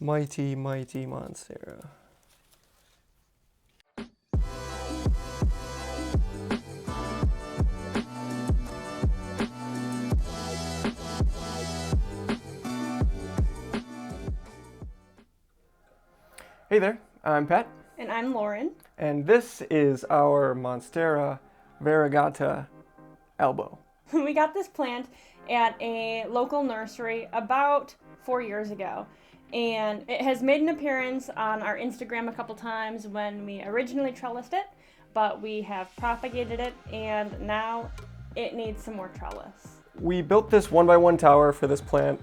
Mighty, mighty Monstera. Hey there, I'm Pat. And I'm Lauren. And this is our Monstera Variegated Albo. We got this plant at a local nursery about 4 years ago. And it has made an appearance on our Instagram a couple times when we originally trellised it, but we have propagated it and now it needs some more trellis. We built this 1x1 tower for this plant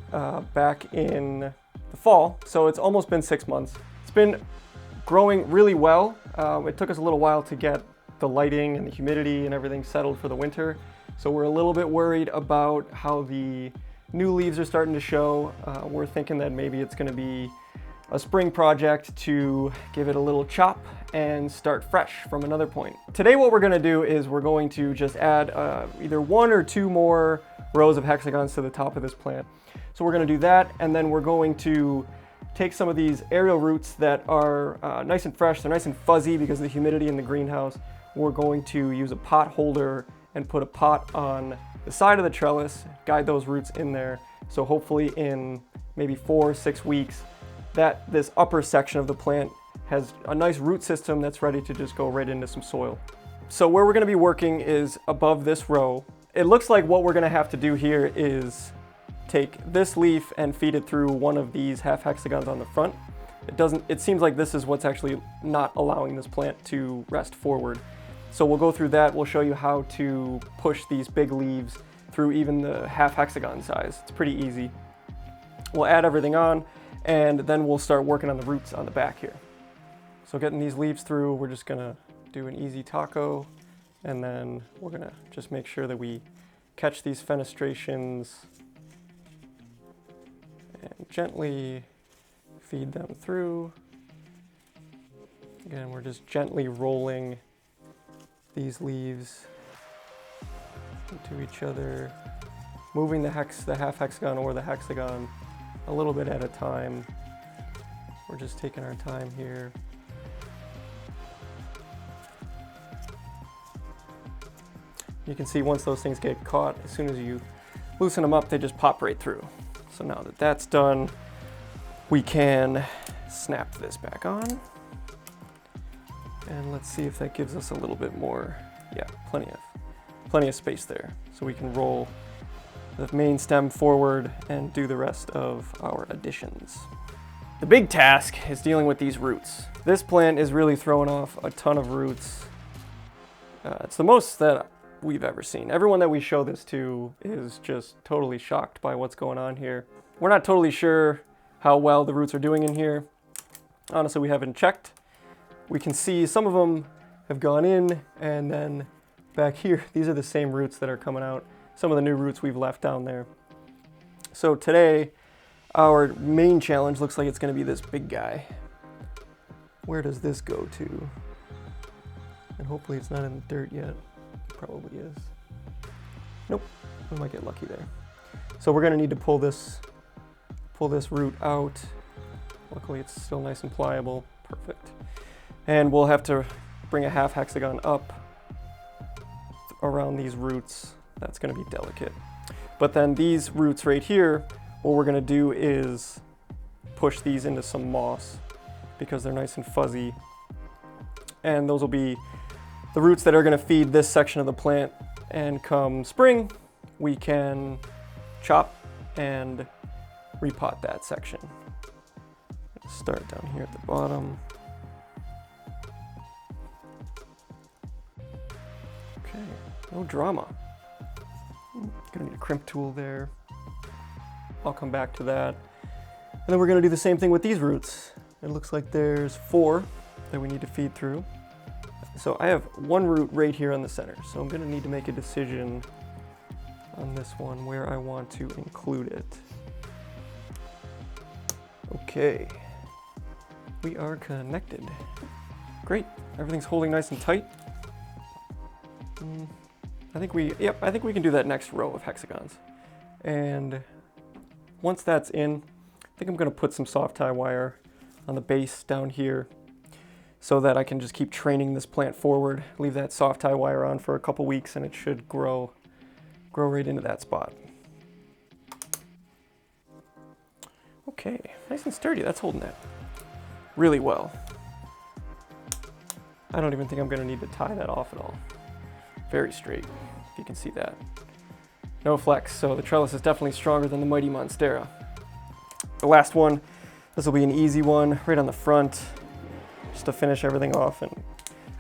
back in the fall, so it's almost been 6 months. It's been growing really well. It took us a little while to get the lighting and the humidity and everything settled for the winter, so we're a little bit worried about how the new leaves are starting to show. We're thinking that maybe it's going to be a spring project to give it a little chop and start fresh from another point. Today what we're going to do is we're going to just add either 1 or 2 more rows of hexagons to the top of this plant. So we're going to do that, and then we're going to take some of these aerial roots that are nice and fresh, they're nice and fuzzy because of the humidity in the greenhouse. We're going to use a pot holder and put a pot on the side of the trellis, guide those roots in there. So hopefully in maybe 4 or 6 weeks, that this upper section of the plant has a nice root system that's ready to just go right into some soil. So where we're going to be working is above this row. It looks like what we're going to have to do here is take this leaf and feed it through one of these half hexagons on the front. It seems like this is what's actually not allowing this plant to rest forward. So we'll go through that. We'll show you how to push these big leaves through even the half hexagon size. It's pretty easy. We'll add everything on, and then we'll start working on the roots on the back here. So getting these leaves through, we're just gonna do an easy taco, and then we're gonna just make sure that we catch these fenestrations and gently feed them through. Again, we're just gently rolling these leaves into each other, moving the half hexagon or the hexagon a little bit at a time. We're just taking our time here. You can see once those things get caught, as soon as you loosen them up, they just pop right through. So now that that's done, we can snap this back on. And let's see if that gives us a little bit more, yeah, plenty of space there. So we can roll the main stem forward and do the rest of our additions. The big task is dealing with these roots. This plant is really throwing off a ton of roots. It's the most that we've ever seen. Everyone that we show this to is just totally shocked by what's going on here. We're not totally sure how well the roots are doing in here. Honestly, we haven't checked. We can see some of them have gone in, and then back here, these are the same roots that are coming out. Some of the new roots we've left down there. So today, our main challenge looks like it's going to be this big guy. Where does this go to? And hopefully it's not in the dirt yet. It probably is. Nope, we might get lucky there. So we're going to need to pull this root out. Luckily it's still nice and pliable. Perfect. And we'll have to bring a half hexagon up around these roots. That's going to be delicate. But then these roots right here, what we're going to do is push these into some moss because they're nice and fuzzy. And those will be the roots that are going to feed this section of the plant. And come spring, we can chop and repot that section. Start down here at the bottom. Okay, no drama. Gonna need a crimp tool there. I'll come back to that. And then we're gonna do the same thing with these roots. It looks like there's 4 that we need to feed through. So I have 1 root right here on the center. So I'm gonna need to make a decision on this one where I want to include it. Okay, we are connected. Great, everything's holding nice and tight. I think we can do that next row of hexagons. And once that's in, I think I'm gonna put some soft tie wire on the base down here so that I can just keep training this plant forward. Leave that soft tie wire on for a couple weeks and it should grow right into that spot. Okay, nice and sturdy. That's holding that really well. I don't even think I'm gonna need to tie that off at all. Very straight, if you can see that. No flex, so the trellis is definitely stronger than the mighty Monstera. The last one, this will be an easy one, right on the front, just to finish everything off and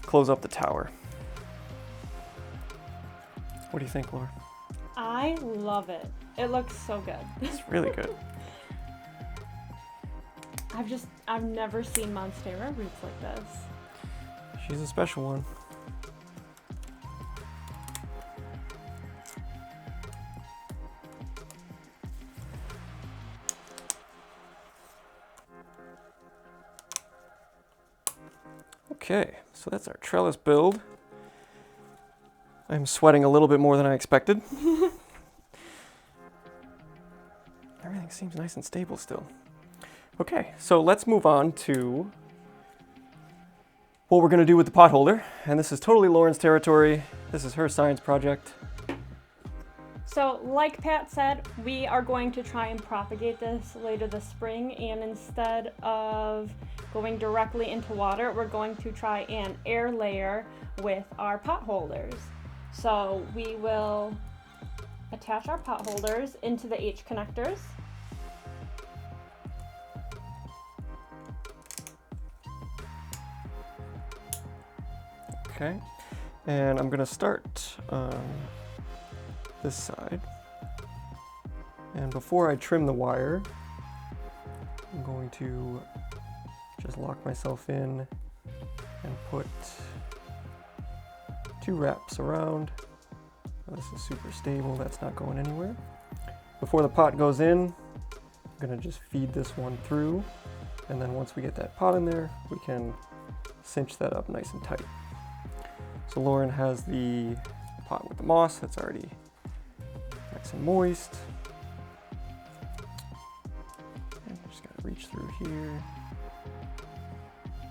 close up the tower. What do you think, Laura? I love it. It looks so good. It's really good. I've never seen Monstera roots like this. She's a special one. Okay, so that's our trellis build. I'm sweating a little bit more than I expected. Everything seems nice and stable still. Okay, so let's move on to what we're gonna do with the pot holder. And this is totally Lauren's territory. This is her science project. So like Pat said, we are going to try and propagate this later this spring, and instead of going directly into water, we're going to try and air layer with our pot holders. So we will attach our pot holders into the H connectors. Okay, and I'm gonna start on this side. And before I trim the wire, I'm going to just lock myself in and put 2 wraps around. This is super stable, that's not going anywhere. Before the pot goes in, I'm gonna just feed this one through, and then once we get that pot in there, we can cinch that up nice and tight. So Lauren has the pot with the moss that's already nice and moist. And just gotta reach through here.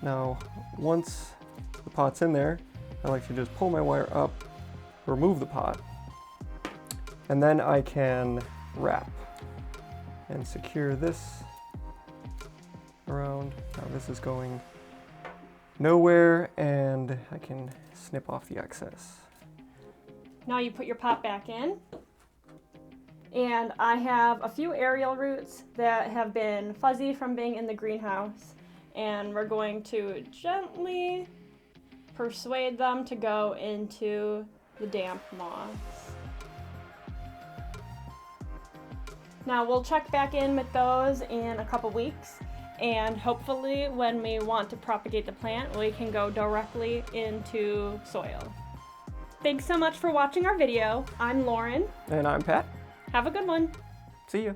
Now, once the pot's in there, I like to just pull my wire up, remove the pot, and then I can wrap and secure this around. Now this is going nowhere, and I can snip off the excess. Now you put your pot back in. And I have a few aerial roots that have been fuzzy from being in the greenhouse, and we're going to gently persuade them to go into the damp moss. Now we'll check back in with those in a couple weeks, and hopefully when we want to propagate the plant, we can go directly into soil. Thanks so much for watching our video. I'm Lauren. And I'm Pat. Have a good one. See ya.